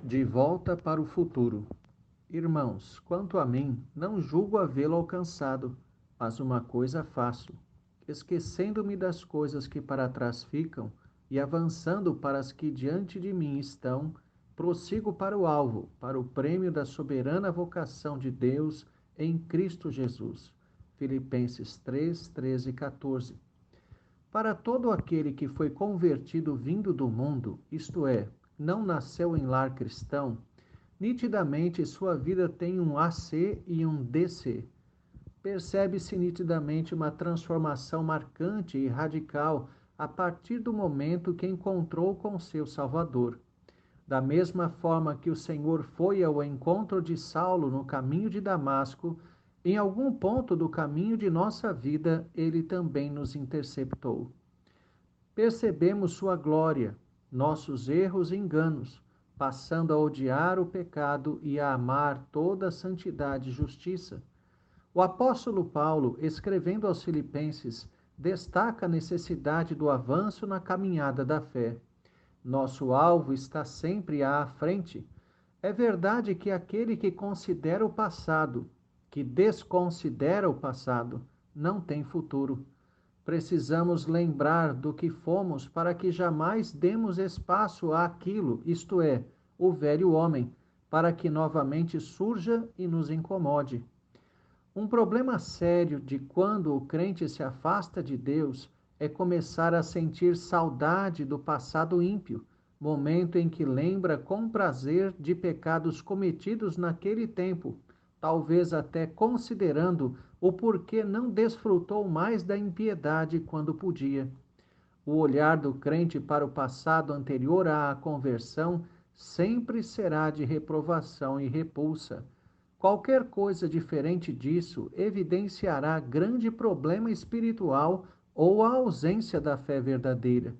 De volta para o futuro. Irmãos, quanto a mim, não julgo havê-lo alcançado, mas uma coisa faço, esquecendo-me das coisas que para trás ficam e avançando para as que diante de mim estão, prossigo para o alvo, para o prêmio da soberana vocação de Deus em Cristo Jesus. Filipenses 3, 13 e 14. Para todo aquele que foi convertido vindo do mundo, isto é, não nasceu em lar cristão, nitidamente sua vida tem um AC e um DC. Percebe-se nitidamente uma transformação marcante e radical a partir do momento que encontrou com seu Salvador. Da mesma forma que o Senhor foi ao encontro de Saulo no caminho de Damasco, em algum ponto do caminho de nossa vida, ele também nos interceptou. Percebemos sua glória, nossos erros e enganos, passando a odiar o pecado e a amar toda a santidade e justiça. O apóstolo Paulo, escrevendo aos Filipenses, destaca a necessidade do avanço na caminhada da fé. Nosso alvo está sempre à frente. É verdade que aquele que considera o passado, que desconsidera o passado, não tem futuro. Precisamos lembrar do que fomos para que jamais demos espaço àquilo, isto é, o velho homem, para que novamente surja e nos incomode. Um problema sério de quando o crente se afasta de Deus é começar a sentir saudade do passado ímpio, momento em que lembra com prazer de pecados cometidos naquele tempo, talvez até considerando o porquê não desfrutou mais da impiedade quando podia. O olhar do crente para o passado anterior à conversão sempre será de reprovação e repulsa. Qualquer coisa diferente disso evidenciará grande problema espiritual ou a ausência da fé verdadeira.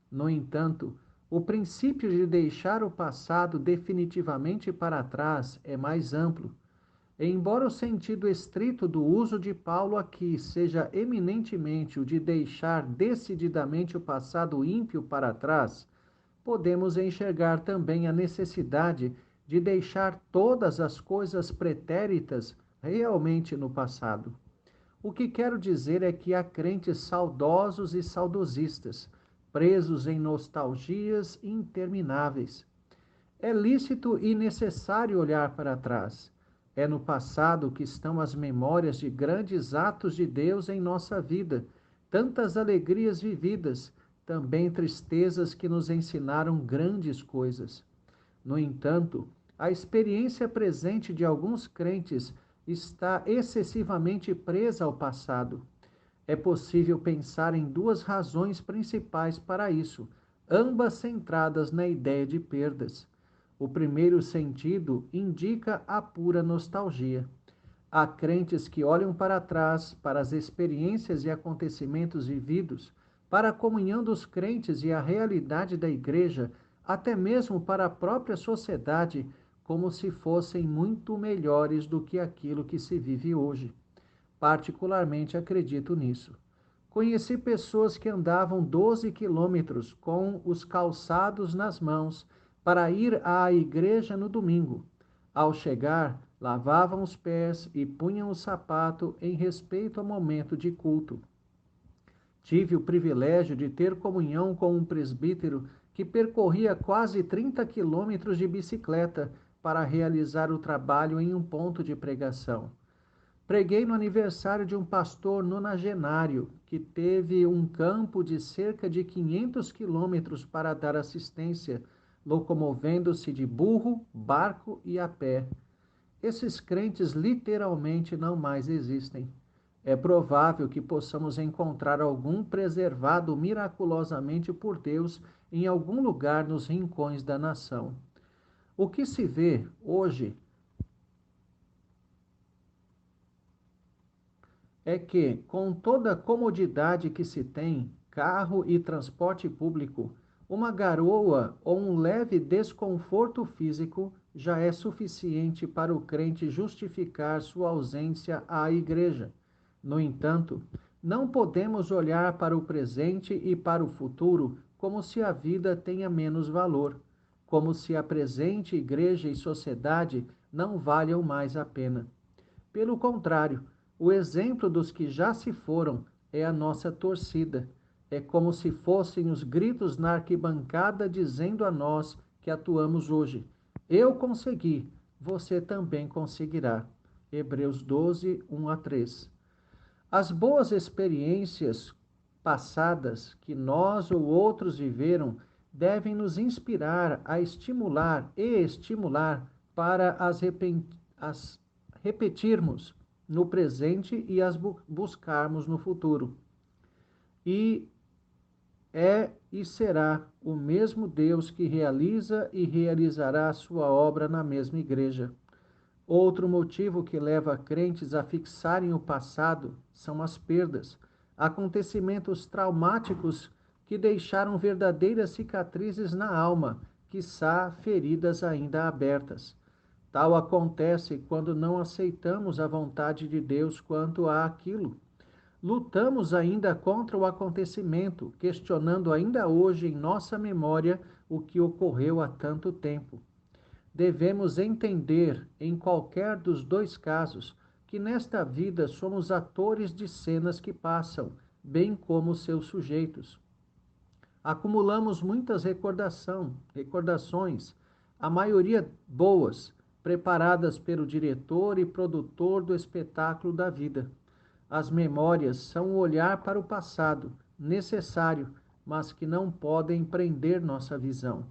No entanto, o princípio de deixar o passado definitivamente para trás é mais amplo. Embora o sentido estrito do uso de Paulo aqui seja eminentemente o de deixar decididamente o passado ímpio para trás, podemos enxergar também a necessidade de deixar todas as coisas pretéritas realmente no passado. O que quero dizer é que há crentes saudosos e saudosistas, presos em nostalgias intermináveis. É lícito e necessário olhar para trás. É no passado que estão as memórias de grandes atos de Deus em nossa vida, tantas alegrias vividas, também tristezas que nos ensinaram grandes coisas. No entanto, a experiência presente de alguns crentes está excessivamente presa ao passado. É possível pensar em duas razões principais para isso, ambas centradas na ideia de perdas. O primeiro sentido indica a pura nostalgia. Há crentes que olham para trás, para as experiências e acontecimentos vividos, para a comunhão dos crentes e a realidade da igreja, até mesmo para a própria sociedade, como se fossem muito melhores do que aquilo que se vive hoje. Particularmente acredito nisso. Conheci pessoas que andavam 12 quilômetros com os calçados nas mãos para ir à igreja no domingo. Ao chegar, lavavam os pés e punham o sapato em respeito ao momento de culto. Tive o privilégio de ter comunhão com um presbítero que percorria quase 30 quilômetros de bicicleta para realizar o trabalho em um ponto de pregação. Preguei no aniversário de um pastor nonagenário que teve um campo de cerca de 500 quilômetros para dar assistência, locomovendo-se de burro, barco e a pé. Esses crentes literalmente não mais existem. É provável que possamos encontrar algum preservado miraculosamente por Deus em algum lugar nos rincões da nação. O que se vê hoje é que, com toda a comodidade que se tem, carro e transporte público, uma garoa ou um leve desconforto físico já é suficiente para o crente justificar sua ausência à igreja. No entanto, não podemos olhar para o presente e para o futuro como se a vida tenha menos valor. como se a presente igreja e sociedade não valham mais a pena. Pelo contrário, o exemplo dos que já se foram é a nossa torcida. É como se fossem os gritos na arquibancada dizendo a nós que atuamos hoje: eu consegui, você também conseguirá. Hebreus 12, 1 a 3. As boas experiências passadas que nós ou outros viveram devem nos inspirar a estimular e estimular para as repetirmos no presente e as buscarmos no futuro. E é e será o mesmo Deus que realiza e realizará a sua obra na mesma igreja. Outro motivo que leva crentes a fixarem o passado são as perdas, acontecimentos traumáticos que deixaram verdadeiras cicatrizes na alma, quiçá feridas ainda abertas. Tal acontece quando não aceitamos a vontade de Deus quanto a aquilo. Lutamos ainda contra o acontecimento, questionando ainda hoje em nossa memória o que ocorreu há tanto tempo. Devemos entender, em qualquer dos dois casos, que nesta vida somos atores de cenas que passam, bem como seus sujeitos. Acumulamos muitas recordações, a maioria boas, preparadas pelo diretor e produtor do espetáculo da vida. As memórias são um olhar para o passado, necessário, mas que não podem prender nossa visão.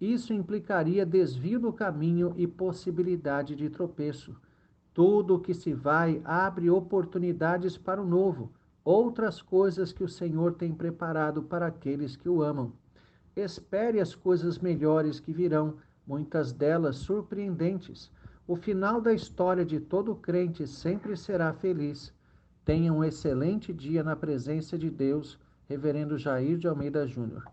Isso implicaria desvio do caminho e possibilidade de tropeço. Tudo o que se vai abre oportunidades para o novo, outras coisas que o Senhor tem preparado para aqueles que o amam. Espere as coisas melhores que virão, muitas delas surpreendentes. O final da história de todo crente sempre será feliz. Tenha um excelente dia na presença de Deus, Reverendo Jair de Almeida Júnior.